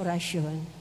orasyon.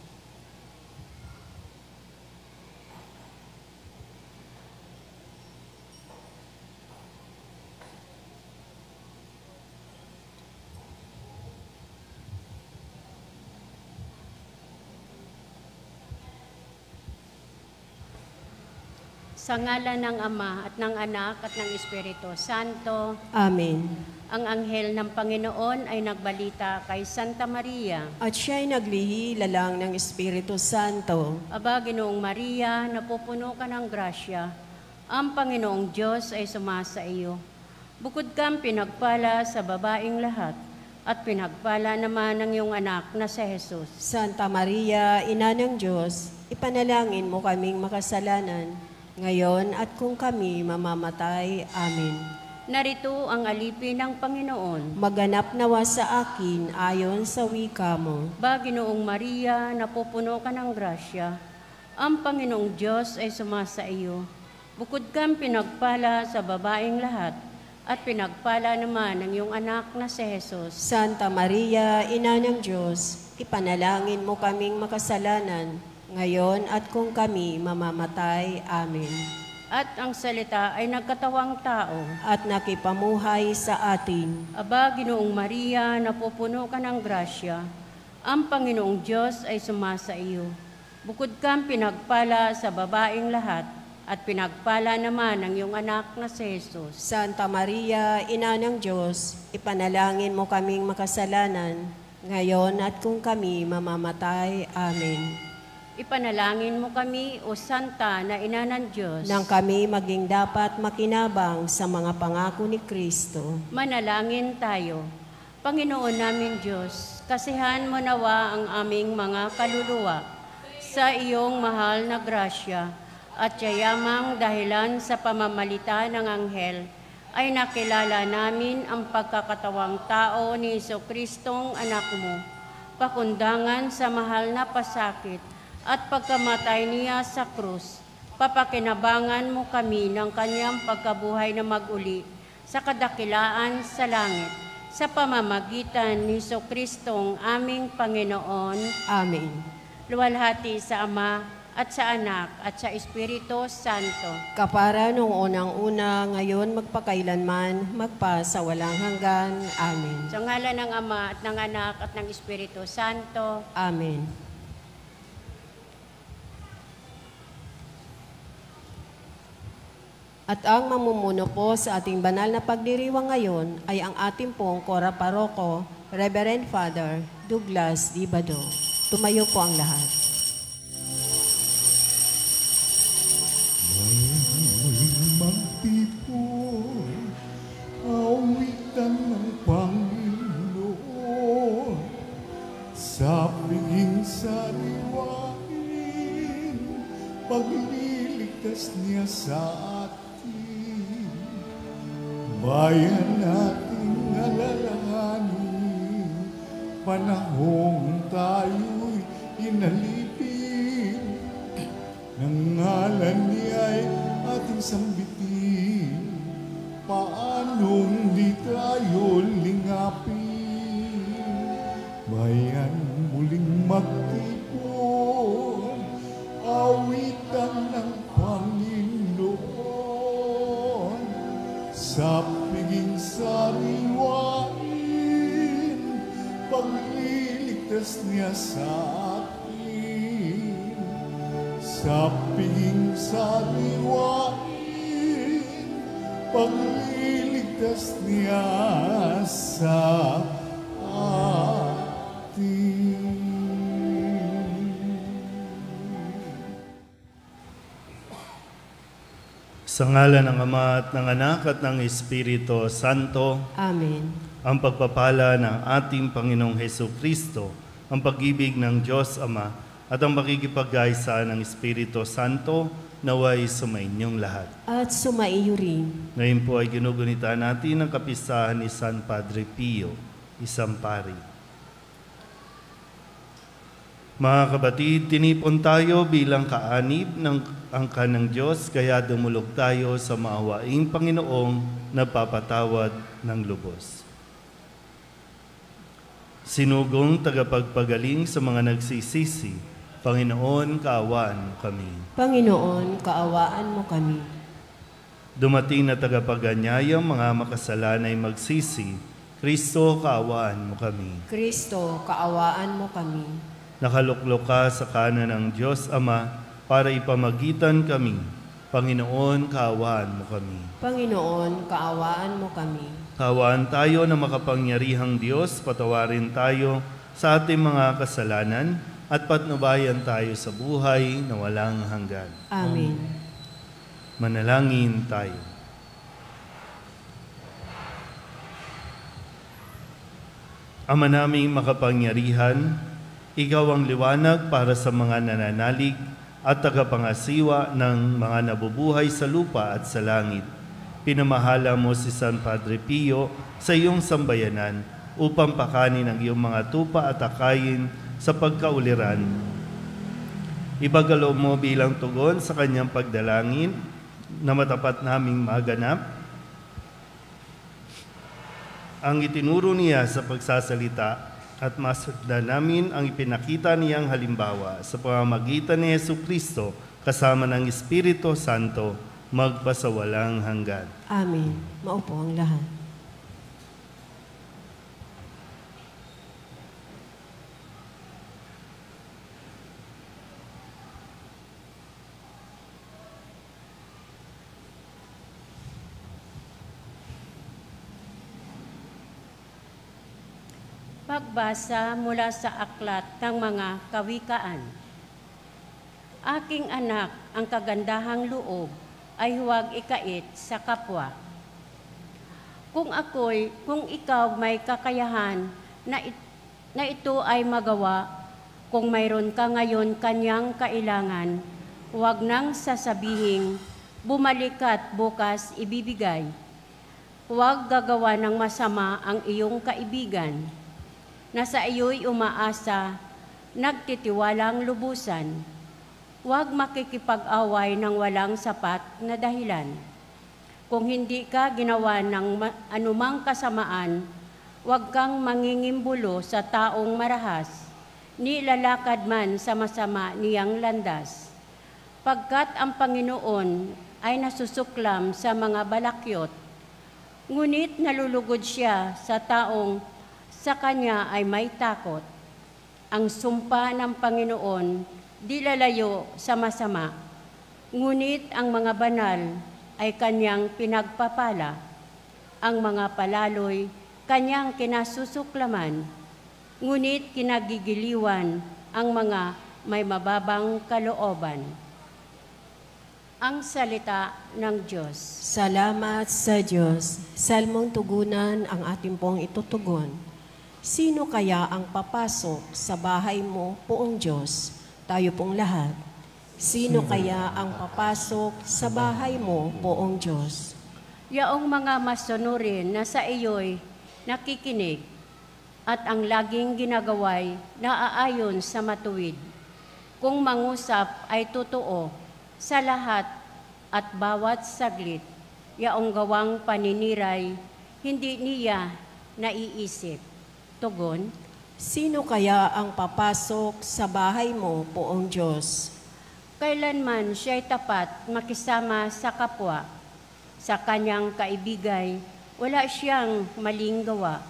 Sa ngalan ng Ama at ng Anak at ng Espiritu Santo. Amen. Ang anghel ng Panginoon ay nagbalita kay Santa Maria. At siya'y naglihilalang ng Espiritu Santo. Aba, Ginoong Maria, napupuno ka ng grasya. Ang Panginoong Diyos ay sumasa iyo. Bukod kang pinagpala sa babaeng lahat, at pinagpala naman ng iyong anak na si Jesus. Santa Maria, Ina ng Diyos, ipanalangin mo kaming makasalanan, ngayon at kung kami mamamatay. Amen. Narito ang alipin ng Panginoon. Maganap nawa sa akin ayon sa wika mo. Ba, Ginoong Maria, napupuno ka ng grasya. Ang Panginoong Diyos ay sumasa iyo. Bukod kang pinagpala sa babaeng lahat, at pinagpala naman ng iyong anak na si Jesus. Santa Maria, Ina ng Diyos, ipanalangin mo kaming makasalanan, ngayon at kung kami mamamatay. Amen. At ang salita ay nagkatawang tao. At nakipamuhay sa atin. Aba, Ginoong Maria, napupuno ka ng grasya. Ang Panginoong Diyos ay sumasa iyo. Bukod kang pinagpala sa babaeng lahat, at pinagpala naman ng iyong anak na si Jesus. Santa Maria, Ina ng Diyos, ipanalangin mo kaming makasalanan, ngayon at kung kami mamamatay. Amen. Ipanalangin mo kami, O Santa na Ina ng Diyos, nang kami maging dapat makinabang sa mga pangako ni Kristo. Manalangin tayo. Panginoon namin Diyos, kasihan mo nawa ang aming mga kaluluwa sa iyong mahal na grasya, at yayamang dahilan sa pamamalita ng anghel ay nakilala namin ang pagkakatawang tao ni Jesucristong anak mo, pakundangan sa mahal na pasakit at pagkamatay niya sa krus. Papakinabangan mo kami ng kanyang pagkabuhay na mag-uli sa kadakilaan sa langit, sa pamamagitan ni Jesucristong aming Panginoon. Amen. Luwalhati sa Ama at sa Anak at sa Espiritu Santo. Kapara nung unang-una, ngayon magpakailanman, magpa sa walang hanggan. Amen. Sa ngalan ng Ama at ng Anak at ng Espiritu Santo. Amen. At ang mamumuno po sa ating banal na pagdiriwang ngayon ay ang ating pong Kora Paroko, Reverend Father Douglas Dibado. Tumayo po ang lahat. Magtipon, awitan ng Panginoon, sa piging sariwain, pagliligtas niya sa atin. Bayan nating alalahanin, panahong tayo'y inalipin, ng ngalan niya'y ating sambitin, paanong di tayo lingapin. Bayan muling magtipon, awitan ng Panginoon, sa piging sariwain, pagliligtas niya sa atin. Sa piging sariwain, pagliligtas niya sa atin. Sa ngalan ng Ama at ng Anak at ng Espiritu Santo. Amen. Ang pagpapala ng ating Panginoong Hesukristo, ang pag-ibig ng Diyos Ama, at ang makikipagkaisa ng Espiritu Santo, naway sumainyong lahat. At sumaiyo rin. Ngayon po ay ginugunita natin ang kapistahan ni San Padre Pio, isang pari. Mga kabatid, tinipon tayo bilang kaanib ng angkan ng Diyos, kaya dumulog tayo sa maawaing Panginoong nagpapatawad ng lubos. Sinugong tagapagpagaling sa mga nagsisisi, Panginoon, kaawaan mo kami. Panginoon, kaawaan mo kami. Dumating na tagapaganyayang mga makasalanay magsisi, Kristo, kaawaan mo kami. Kristo, kaawaan mo kami. Nakaluklok ka sa kanan ng Diyos Ama para ipamagitan kami. Panginoon, kaawaan mo kami. Panginoon, kaawaan mo kami. Kaawaan tayo na makapangyarihang Diyos, patawarin tayo sa ating mga kasalanan at patnubayan tayo sa buhay na walang hanggan. Amen. Manalangin tayo. Ama naming makapangyarihan, Ikaw ang liwanag para sa mga nananalig at tagapangasiwa ng mga nabubuhay sa lupa at sa langit. Pinamahala mo si San Padre Pio sa iyong sambayanan upang pakanin ang iyong mga tupa at akayin sa pagkauliran. Ibagalo mo bilang tugon sa kanyang pagdalangin na matapat naming maganap ang itinuro niya sa pagsasalita at masagda namin ang ipinakita niyang halimbawa sa pamamagitan ni Jesucristo kasama ng Espiritu Santo magpasawalang hanggan. Amen. Maupo ang lahat. Pagbasa mula sa aklat ng mga kawikaan. Aking anak, ang kagandahang loob ay huwag ikait sa kapwa. Kung ikaw may kakayahan na ito ay magawa, kung mayroon ka ngayon kanyang kailangan, huwag nang sasabihing, bumalik ka't bukas ibibigay. Huwag gagawa ng masama ang iyong kaibigan, na sa iyo'y umaasa, nagtitiwalang lubusan. Huwag makikipag-away ng walang sapat na dahilan. Kung hindi ka ginawa ng anumang kasamaan, huwag kang mangingimbulo sa taong marahas, ni lalakad man sa masama niyang landas. Pagkat ang Panginoon ay nasusuklam sa mga balakyot, ngunit nalulugod siya sa taong sa kanya ay may takot. Ang sumpa ng Panginoon di lalayo sa masama, ngunit ang mga banal ay kanyang pinagpapala. Ang mga palaloy kanyang kinasusuklaman, ngunit kinagigiliwan ang mga may mababang kalooban. Ang salita ng Diyos. Salamat sa Diyos. Salmong tugunan ang ating pong itutugon. Sino kaya ang papasok sa bahay mo, poong Diyos? Tayo pong lahat. Sino kaya ang papasok sa bahay mo, poong Diyos? Yaong mga masunurin na sa iyo'y nakikinig at ang laging ginagaway naaayon sa matuwid. Kung mangusap ay totoo sa lahat at bawat saglit, yaong gawang paniniray, hindi niya naiisip. Tugon, Sino kaya ang papasok sa bahay mo, poong Diyos? kailanman siya'y tapat makisama sa kapwa. Sa kanyang kaibigay, wala siyang maling gawa.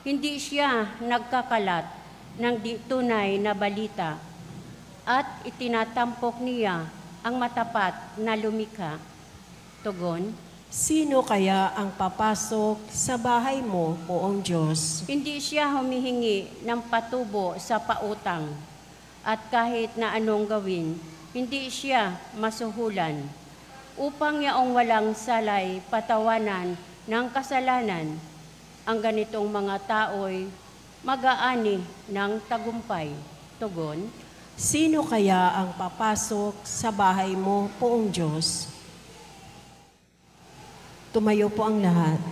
Hindi siya nagkakalat ng di tunay na balita at itinatampok niya ang matapat na lumikha. Tugon, Sino kaya ang papasok sa bahay mo, poong Diyos? hindi siya humihingi ng patubo sa pautang at kahit na anong gawin, hindi siya masuhulan upang yaong walang salay patawanan ng kasalanan. Ang ganitong mga tao'y mag-aani ng tagumpay. Tugon, Sino kaya ang papasok sa bahay mo, poong Diyos? Tumayo po ang lahat.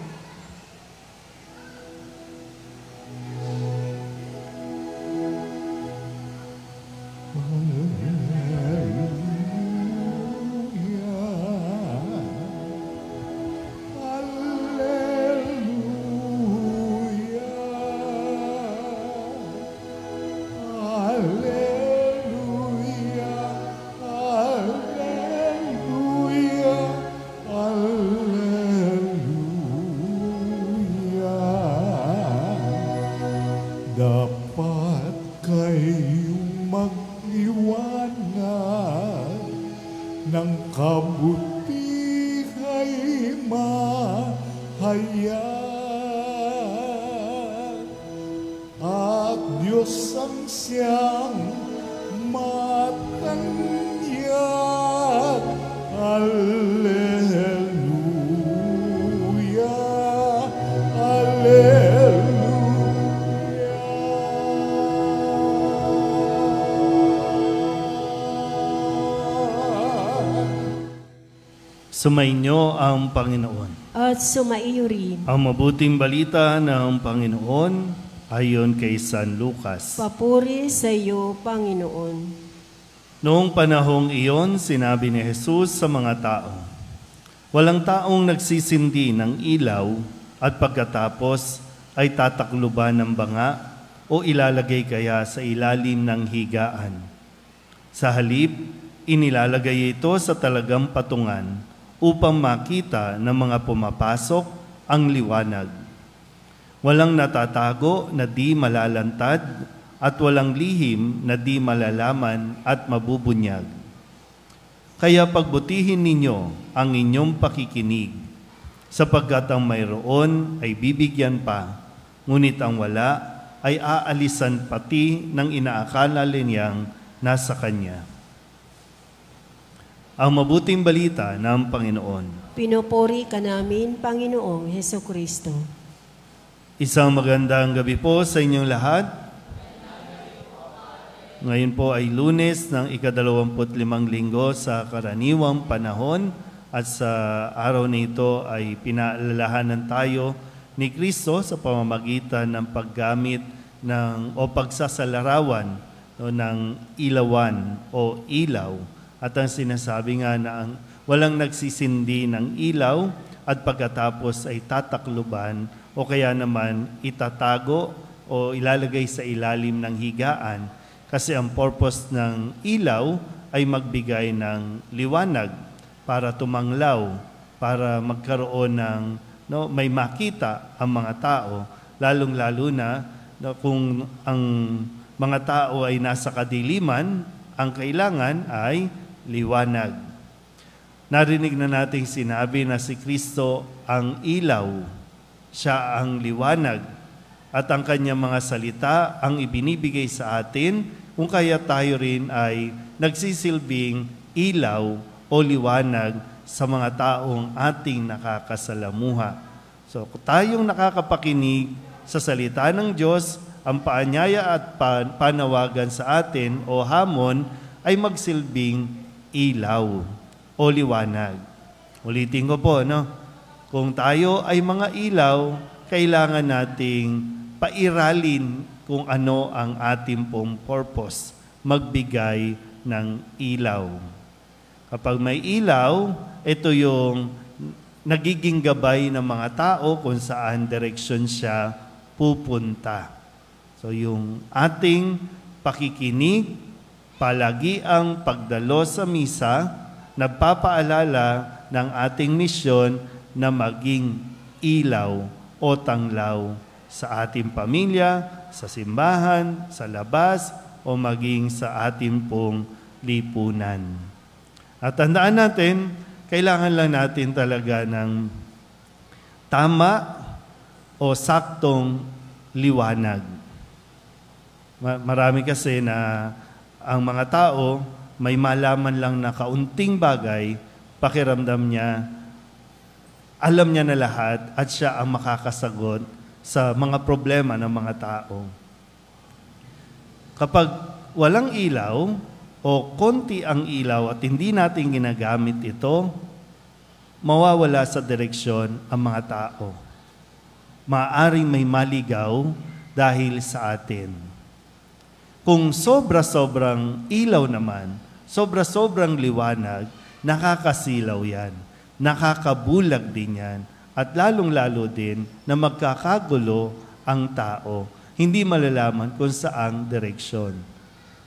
ng kabutiha'y mahayag, at Diyos ang siyang matanyag. Alleluia, Alleluia. Sumainyo ang Panginoon. At sumaiyo rin. Ang mabuting balita ng Panginoon ayon kay San Lucas. Papuri sa iyo, Panginoon. Noong panahong iyon, sinabi ni Jesus sa mga tao, walang taong nagsisindi ng ilaw at pagkatapos ay tatakluban ng banga o ilalagay kaya sa ilalim ng higaan. Sa halip, inilalagay ito sa talagang patungan upang makita ng mga pumapasok ang liwanag. Walang natatago na di malalantad at walang lihim na di malalaman at mabubunyag. Kaya pagbutihin ninyo ang inyong pakikinig, sapagkat ang mayroon ay bibigyan pa, ngunit ang wala ay aalisan pati ng inaakala niyang nasa kanya. Ang mabuting balita ng Panginoon. Pinupuri ka namin, Panginoong Hesukristo. Isang magandang gabi po sa inyong lahat. Ngayon po ay Lunes ng ika-25 linggo sa karaniwang panahon at sa araw nito ay pinaalalahanan tayo ni Kristo sa pamamagitan ng paggamit o pagsasalarawan ng ilawan o ilaw. At ang sinasabi nga na walang nagsisindi ng ilaw at pagkatapos ay tatakluban o kaya naman itatago o ilalagay sa ilalim ng higaan. Kasi ang purpose ng ilaw ay magbigay ng liwanag para tumanglaw, para magkaroon ng may makita ang mga tao, lalong-lalo na kung ang mga tao ay nasa kadiliman, ang kailangan ay liwanag. Narinig na nating sinabi na si Kristo ang ilaw, siya ang liwanag, at ang kanyang mga salita ang ibinibigay sa atin kung kaya tayo rin ay nagsisilbing ilaw o liwanag sa mga taong ating nakakasalamuha. So tayong nakakapakinig sa salita ng Diyos, ang paanyaya at panawagan sa atin o hamon ay magsilbing ilaw o liwanag. Ulitin ko po, kung tayo ay mga ilaw, kailangan nating pairalin kung ano ang ating pong purpose, magbigay ng ilaw. Kapag may ilaw, ito yung nagiging gabay ng mga tao kung saan direksyon siya pupunta. So yung ating pakikinig, palagi ang pagdalo sa misa, nagpapaalala ng ating misyon na maging ilaw o tanglaw sa ating pamilya, sa simbahan, sa labas, o maging sa ating pong lipunan. At tandaan natin, kailangan lang natin talaga ng tama o saktong liwanag. Marami kasi na ang mga tao may malaman lang na kaunting bagay, pakiramdam niya, alam niya na lahat at siya ang makakasagot sa mga problema ng mga tao. Kapag walang ilaw o konti ang ilaw at hindi natin ginagamit ito, mawawala sa direksyon ang mga tao. Maaaring may maligaw dahil sa atin. Kung sobra-sobrang ilaw naman, sobra-sobrang liwanag, nakakasilaw yan, nakakabulag din yan, at lalong-lalo din na magkakagulo ang tao. Hindi malalaman kung saang direksyon.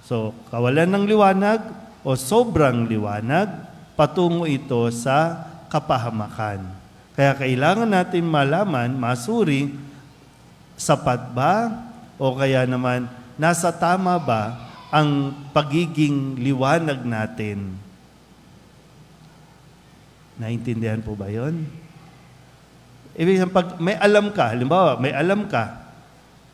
So, kawalan ng liwanag o sobrang liwanag, patungo ito sa kapahamakan. Kaya kailangan natin malaman, masuri, sapat ba o kaya naman nasa tama ba ang pagiging liwanag natin. Naintindihan po ba yun? Ibig sabihin, pag may alam ka, halimbawa, may alam ka,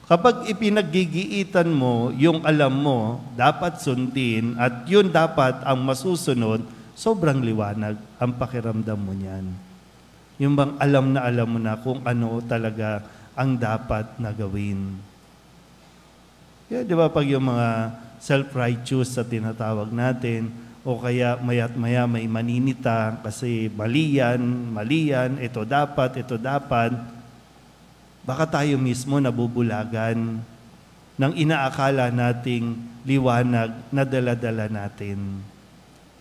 kapag ipinaggigiitan mo yung alam mo, dapat sundin at yun dapat ang masusunod, sobrang liwanag ang pakiramdam mo niyan. Yung bang alam mo na kung ano talaga ang dapat na gawin. Kaya di ba pag yung mga self-righteous sa tinatawag natin, o kaya maya't maya may maninita kasi mali yan, ito dapat, baka tayo mismo nabubulagan ng inaakala nating liwanag na dala-dala natin.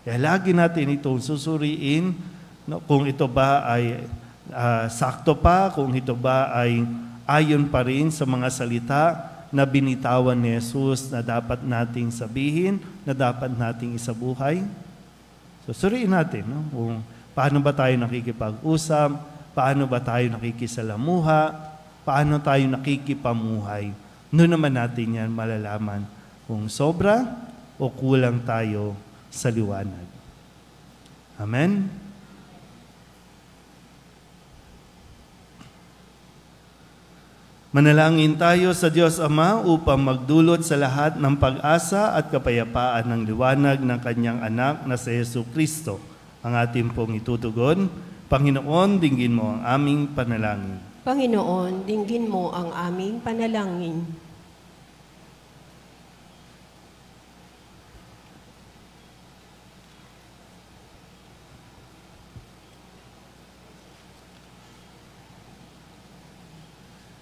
Kaya lagi natin itong susuriin kung ito ba ay sakto pa, kung ito ba ay ayon pa rin sa mga salita na binitawan ni Jesus na dapat nating sabihin, na dapat nating isabuhay. So, suriin natin kung paano ba tayo nakikipag-usap, paano ba tayo nakikisalamuha, paano tayo nakikipamuhay. Noon naman natin yan malalaman kung sobra o kulang tayo sa liwanag. Amen? Manalangin tayo sa Diyos Ama upang magdulot sa lahat ng pag-asa at kapayapaan ng liwanag ng Kanyang anak na si Jesucristo, ang ating pong itutugon. Panginoon, dinggin mo ang aming panalangin. Panginoon, dinggin mo ang aming panalangin.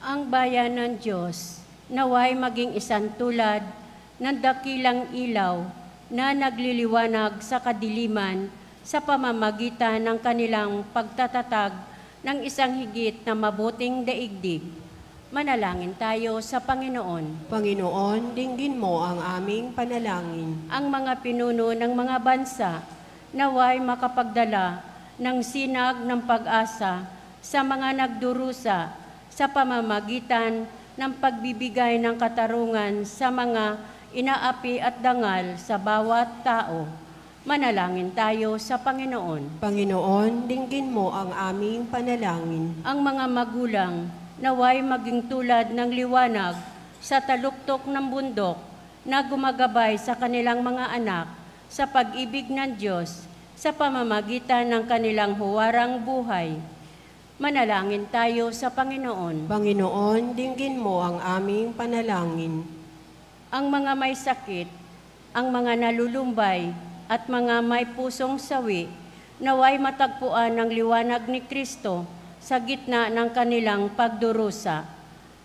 Ang bayan ng Diyos, naway maging isang tulad ng dakilang ilaw na nagliliwanag sa kadiliman sa pamamagitan ng kanilang pagtatatag ng isang higit na mabuting daigdig. Manalangin tayo sa Panginoon. Panginoon, dinggin mo ang aming panalangin. Ang mga pinuno ng mga bansa, naway makapagdala ng sinag ng pag-asa sa mga nagdurusa sa pamamagitan ng pagbibigay ng katarungan sa mga inaapi at dangal sa bawat tao. Manalangin tayo sa Panginoon. Panginoon, dinggin mo ang aming panalangin. Ang mga magulang, naway maging tulad ng liwanag sa taluktok ng bundok na gumagabay sa kanilang mga anak sa pag-ibig ng Diyos sa pamamagitan ng kanilang huwarang buhay. Manalangin tayo sa Panginoon. Panginoon, dinggin mo ang aming panalangin. Ang mga may sakit, ang mga nalulumbay, at mga may pusong sawi, naway matagpuan ng liwanag ni Kristo sa gitna ng kanilang pagdurusa.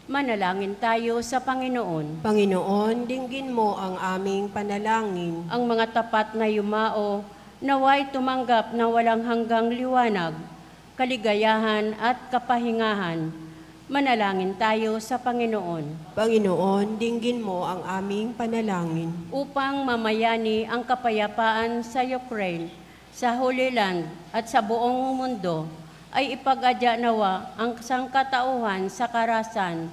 Manalangin tayo sa Panginoon. Panginoon, dinggin mo ang aming panalangin. Ang mga tapat na yumao, naway tumanggap na walang hanggang liwanag, kaligayahan at kapahingahan. Manalangin tayo sa Panginoon. Panginoon, dinggin mo ang aming panalangin. Upang mamayani ang kapayapaan sa Ukraine, sa Holy Land at sa buong mundo, ay ipag-adya nawa ang sangkatauhan sa karasan,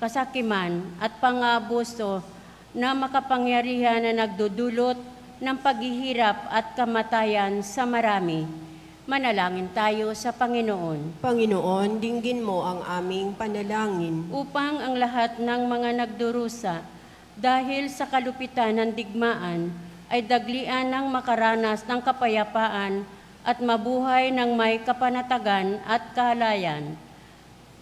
kasakiman at pang-aabuso na makapangyarihan na nagdudulot ng paghihirap at kamatayan sa marami. Manalangin tayo sa Panginoon. Panginoon, dinggin mo ang aming panalangin. Upang ang lahat ng mga nagdurusa dahil sa kalupitan ng digmaan ay daglian ng makaranas ng kapayapaan at mabuhay ng may kapanatagan at kahalayan.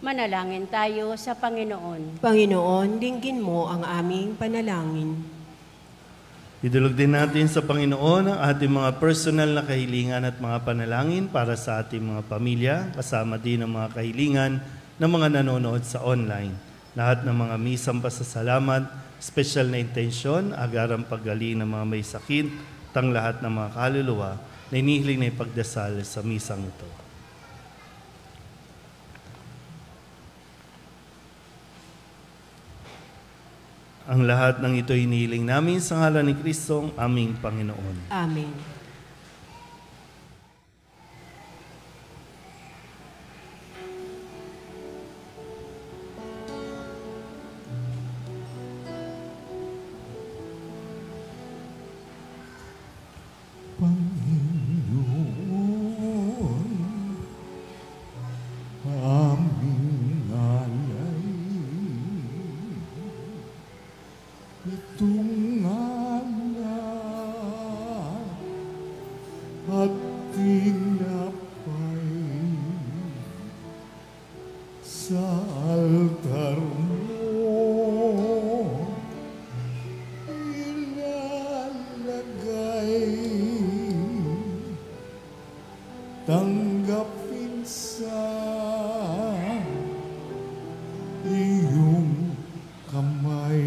Manalangin tayo sa Panginoon. Panginoon, dinggin mo ang aming panalangin. Idulog din natin sa Panginoon ang ating mga personal na kahilingan at mga panalangin para sa ating mga pamilya, kasama din ang mga kahilingan ng mga nanonood sa online. Lahat ng mga misang pasasalamat, special na intensyon, agarang paggaling ng mga may sakit, tang lahat ng mga kaluluwa na inihiling na ipagdasal sa misang ito. Ang lahat ng ito hinihiling namin sa ngalan ni Kristo, aming Panginoon. Amen. Panginoon, at tinapay sa altar mo ilalagay. Tanggapin sa iyong kamay.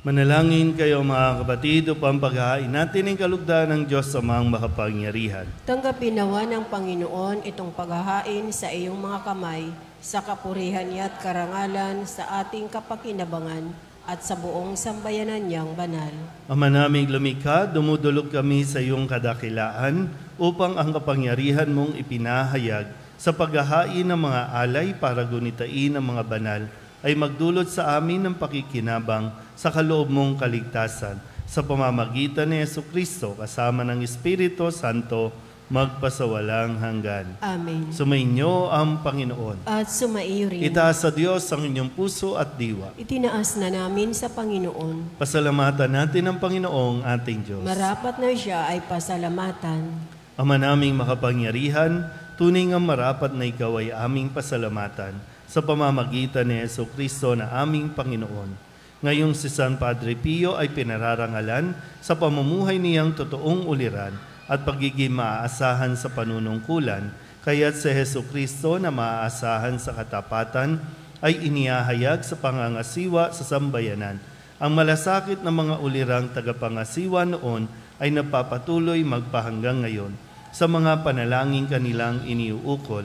Manalangin kayo mga kapatid upang paghahain natin ang kalugdan ng Diyos Amang makapangyarihan. Tanggapin nawa ng Panginoon itong paghahain sa iyong mga kamay, sa kapurihan niya at karangalan sa ating kapakinabangan at sa buong sambayanan niyang banal. Ama naming lumikha, dumudulog kami sa iyong kadakilaan upang ang kapangyarihan mong ipinahayag sa paghahain ng mga alay para gunitain ang mga banal ay magdulot sa amin ng pakikinabang sa kaloob mong kaligtasan sa pamamagitan ni Jesucristo kasama ng Espiritu Santo magpasawalang hanggan. Amen. Sumainyo ang Panginoon. At sumaiyo rin. Itaas sa Diyos ang inyong puso at diwa. Itinaas na namin sa Panginoon. Pasalamatan natin ang Panginoong ating Diyos. Marapat na siya ay pasalamatan. Ama naming makapangyarihan, tunay nga marapat na ikaw ay aming pasalamatan sa pamamagitan ni Jesucristo na aming Panginoon. Ngayong si San Padre Pio ay pinararangalan sa pamumuhay niyang totoong uliran at pagiging maaasahan sa panunungkulan, kaya't si Jesucristo na maaasahan sa katapatan ay inihahayag sa pangangasiwa sa sambayanan. Ang malasakit ng mga ulirang tagapangasiwa noon ay napapatuloy magpahanggang ngayon sa mga panalangin kanilang iniuukol.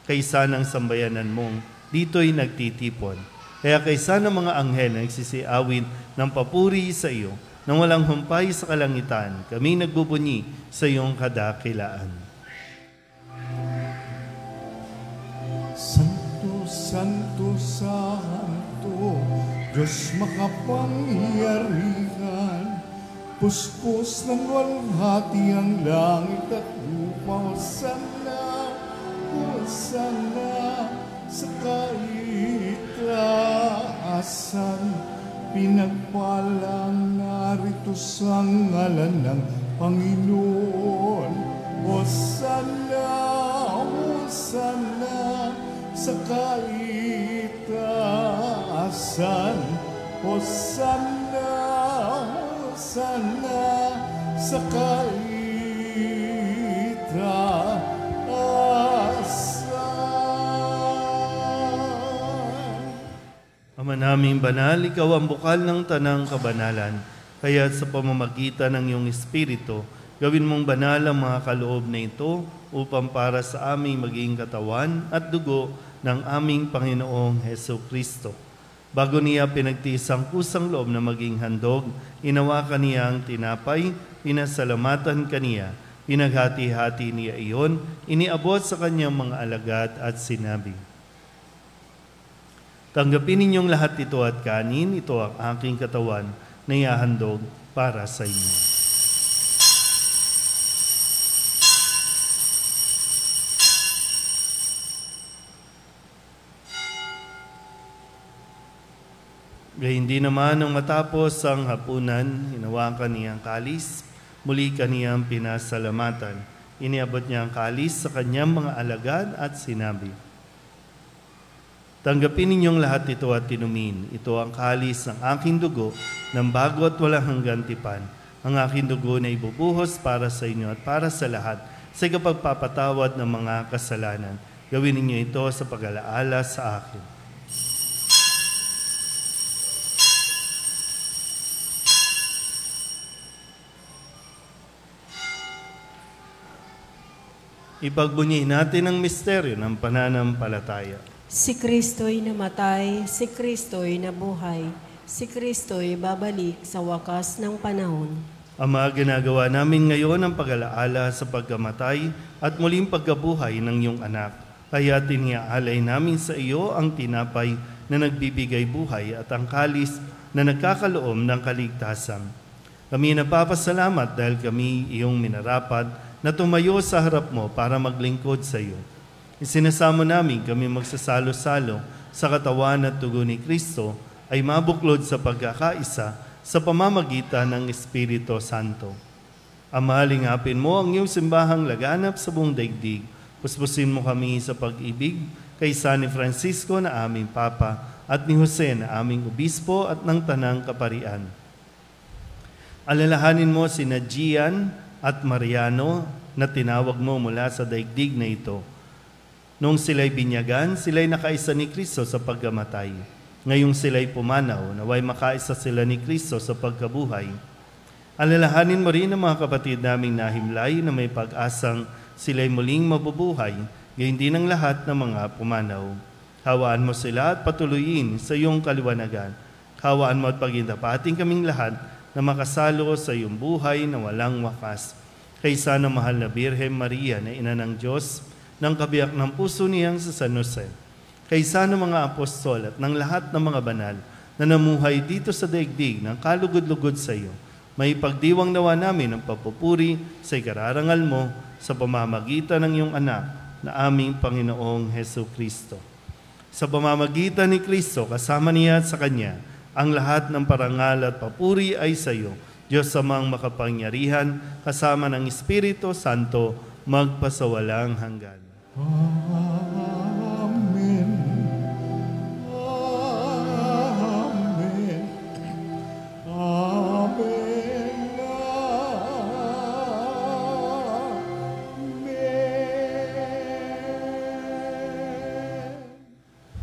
Kaysa ng sambayanan mong dito'y nagtitipon. Kaya kaysa ng mga anghel na nagsisiawin ng papuri sa iyo, nang walang humpay sa kalangitan, kami nagbubunyi sa iyong kadakilaan. Santo, Santo, Santo, Diyos makapangyarihan, puspos ng walhati ang langit at lupa. Hosana, Hosana, sa kaitaasan, pinagpalang narito sa ngalan ng Panginoon. Hosana, Hosana, sa kaitaasan. Hosana, Hosana, sa kaitaasan. Ama naming banal, ikaw ang bukal ng tanang kabanalan. Kaya sa pamamagitan ng iyong Espiritu, gawin mong banal ang mga kaloob na ito upang para sa aming maging katawan at dugo ng aming Panginoong Jesucristo. Bago niya pinagtiis ang kusang loob na maging handog, inawakan niya ang tinapay, pinasalamatan kaniya, pinaghati-hati niya iyon, iniabot sa kanyang mga alagad at sinabi, "Tanggapin ninyong lahat ito at kanin, ito ang aking katawan na ihahandog para sa inyo." Gayun din naman nung matapos ang hapunan, hinawakan niya ang kalis, muli kaniyang pinasalamatan. Iniabot niya ang kalis sa kanyang mga alagad at sinabi, "Tanggapin ninyong lahat ito at inumin. Ito ang kalis ng aking dugo ng bago at walang hanggang tipan. Ang aking dugo na ibubuhos para sa inyo at para sa lahat sa ikapagpapatawad ng mga kasalanan. Gawin ninyo ito sa pag-alaala sa akin." Ipagbunyi natin ang misteryo ng pananampalataya. Si Kristo'y namatay, si Kristo'y nabuhay, si Kristo'y babalik sa wakas ng panahon. Ama, ginagawa namin ngayon ang pag-alaala sa pagkamatay at muling pagkabuhay ng iyong anak. Kaya tiniaalay namin sa iyo ang tinapay na nagbibigay buhay at ang kalis na nagkakaloom ng kaligtasan. Kami napapasalamat dahil kami iyong minarapat na tumayo sa harap mo para maglingkod sa iyo. Isinasamo namin kami magsasalo-salo sa katawan at dugo ni Kristo ay mabuklod sa pagkakaisa sa pamamagitan ng Espiritu Santo. Ama, lingapin mo ang iyong simbahang laganap sa buong daigdig. Puspusin mo kami sa pag-ibig kay San Francisco na aming Papa at ni Jose na aming Obispo at ng Tanang Kaparian. Alalahanin mo sina Gian at Mariano na tinawag mo mula sa daigdig na ito. Noong sila'y binyagan, sila'y nakaisa ni Kristo sa pagkamatay. Ngayong sila'y pumanaw, naway makaisa sila ni Kristo sa pagkabuhay. Alalahanin mo rin ang mga kapatid naming nahimlay na may pag-asang sila'y muling mabubuhay, gayon din ang lahat ng mga pumanaw. Hawaan mo sila at patuloyin sa iyong kaliwanagan. Hawaan mo at pagindapating kaming lahat na makasalo sa iyong buhay na walang wakas. Kaysa ng mahal na Birhen Maria na ina ng Diyos, ng kabiyak ng puso niyang sa San Jose, kaysa ng mga apostol at ng lahat ng mga banal na namuhay dito sa daigdig ng kalugod-lugod sa iyo, may pagdiwang nawa namin ang papupuri sa ikararangal mo sa pamamagitan ng iyong anak na aming Panginoong Hesu Kristo. Sa pamamagitan ni Kristo, kasama niya at sa Kanya, ang lahat ng parangal at papuri ay sa iyo, Diyos Amang makapangyarihan, kasama ng Espiritu Santo, magpasawalang hanggan. Amen. Amen. Amen. Amen.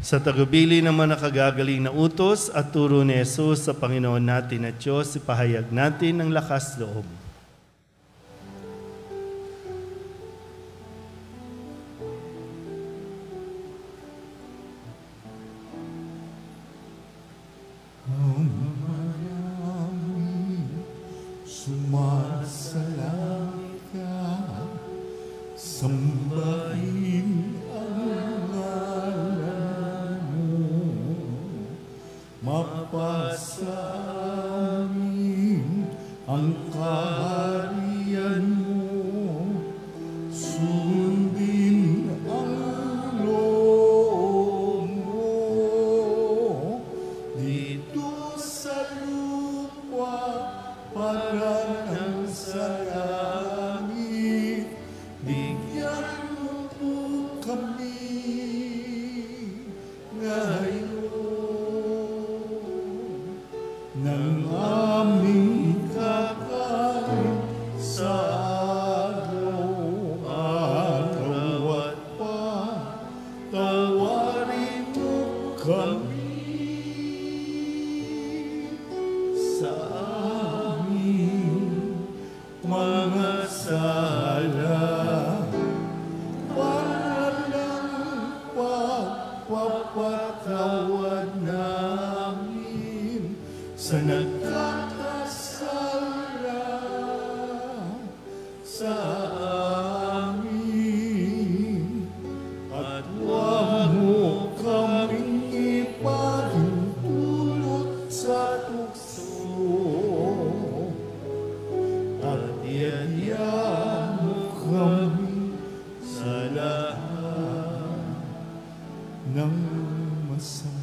Sa tagubili ng mga nakagagaling na utos at turo ni Jesus sa Panginoon natin at Diyos, ipahayag natin ang lakas loob. Sumasalangit ka, sambahin ang ngalan mo, mapasa amin ang kaharian mo, sundin ang loob mo, dito sa lupa para ng salangit, bigyan mo po kami ngayon ng aming kakain sa araw-araw at patawarin mo kami sa mga sala para lang pagpapatawad namin sa nagkakasala sa amin, at huwag mo kaming ipahintulot sa tukso, at iadya mo kami sa lahat ng masama.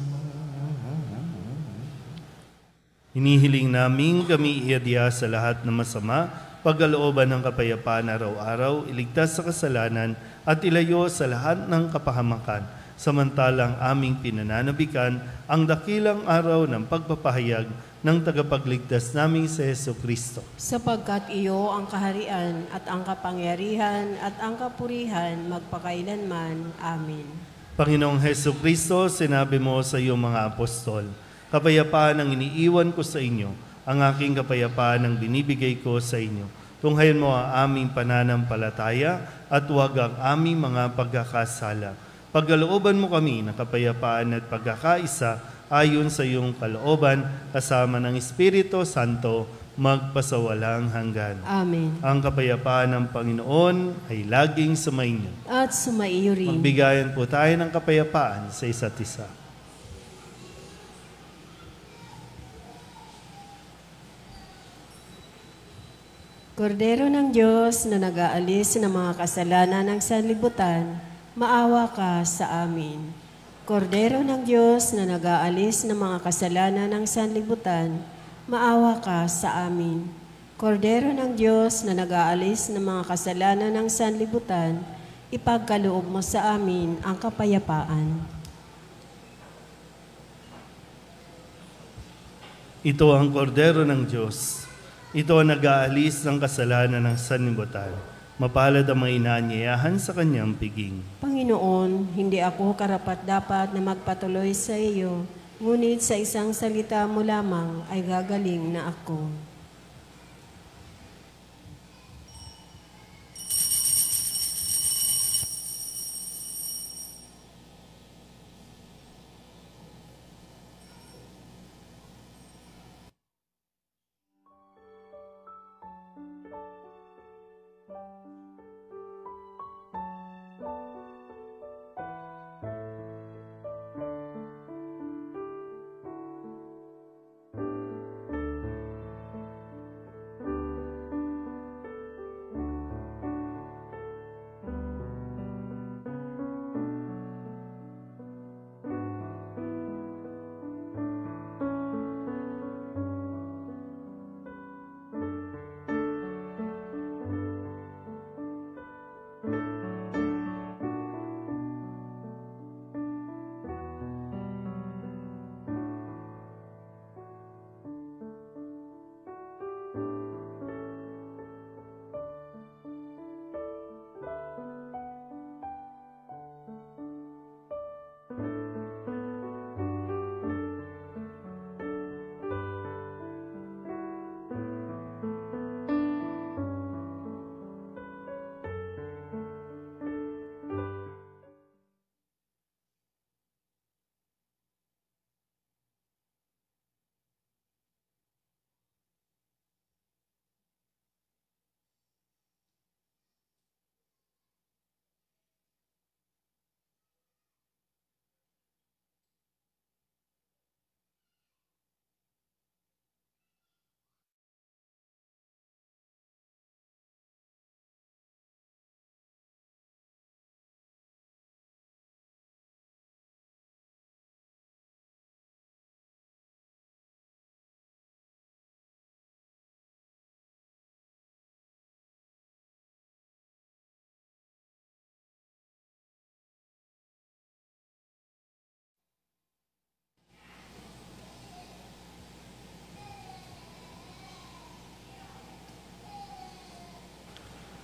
Hinihiling namin kami iadya sa lahat ng masama, pagkalooban ng kapayapaan araw-araw, iligtas sa kasalanan at ilayo sa lahat ng kapahamakan, samantalang aming pinananabikan ang dakilang araw ng pagpapahayag ng tagapagligtas naming si Hesu Kristo. Sapagkat iyo ang kaharian at ang kapangyarihan at ang kapurihan magpakailanman. Amen. Panginoong Hesu Kristo, sinabi mo sa iyong mga apostol, kapayapaan ang iniiwan ko sa inyo, ang aking kapayapaan ang binibigay ko sa inyo. Tunghayan mo ang aming pananampalataya at huwag ang aming mga pagkakasala. Pagkalooban mo kami ng kapayapaan at pagkakaisa ayon sa iyong kalooban, kasama ng Espiritu Santo, magpasawalang hanggan. Amen. Ang kapayapaan ng Panginoon ay laging sumainyo. At sumaiyo rin. Magbigayan po tayo ng kapayapaan sa isa't isa. Kordero ng Diyos na nag-aalis ng mga kasalanan ng sanlibutan, maawa ka sa amin. Kordero ng Diyos na nag-aalis ng mga kasalanan ng sanlibutan, Maawa ka sa amin. Kordero ng Diyos na nag-aalis ng mga kasalanan ng sanlibutan, ipagkaloob mo sa amin ang kapayapaan. Ito ang kordero ng Diyos. Ito ang nag-aalis ng kasalanan ng sanlibutan. Mapalad ang mga inaanyayahan sa kanyang piging. Panginoon, hindi ako karapat-dapat na magpatuloy sa iyo, ngunit sa isang salita mo lamang ay gagaling na ako.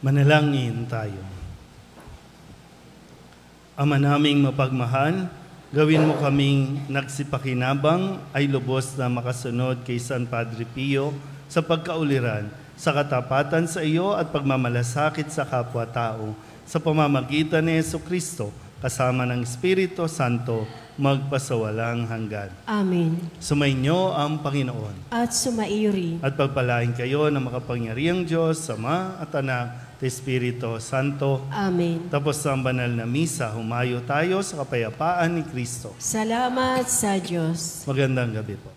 Manalangin tayo. Ama naming mapagmahal, gawin mo kaming nagsipakinabang ay lubos na makasunod kay San Padre Pio sa pagkauliran, sa katapatan sa iyo at pagmamalasakit sa kapwa-tao, sa pamamagitan ni Jesucristo, kasama ng Espiritu Santo, magpasawalang hanggan. Amen. Sumainyo ang Panginoon. At sumairi. At pagpalain kayo ng makapangyarihang Diyos, Ama at Anak, at Espiritu Santo. Amen. Tapos ang banal na misa, humayo tayo sa kapayapaan ni Kristo. Salamat sa Diyos. Magandang gabi po.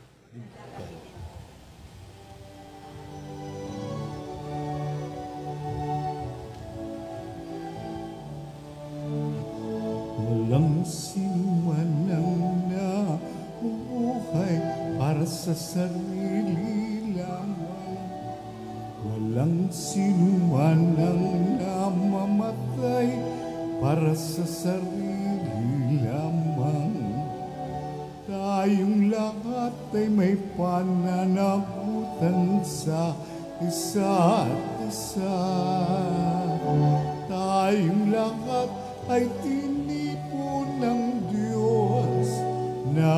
Walang sinuman ang nabubuhay para sa sarili lamang. Walang sinuman ang namamatay para sa sarili lamang. Tayong lahat ay may pananagutan sa isa't isa. Tayong lahat ay tinipon ng Diyos na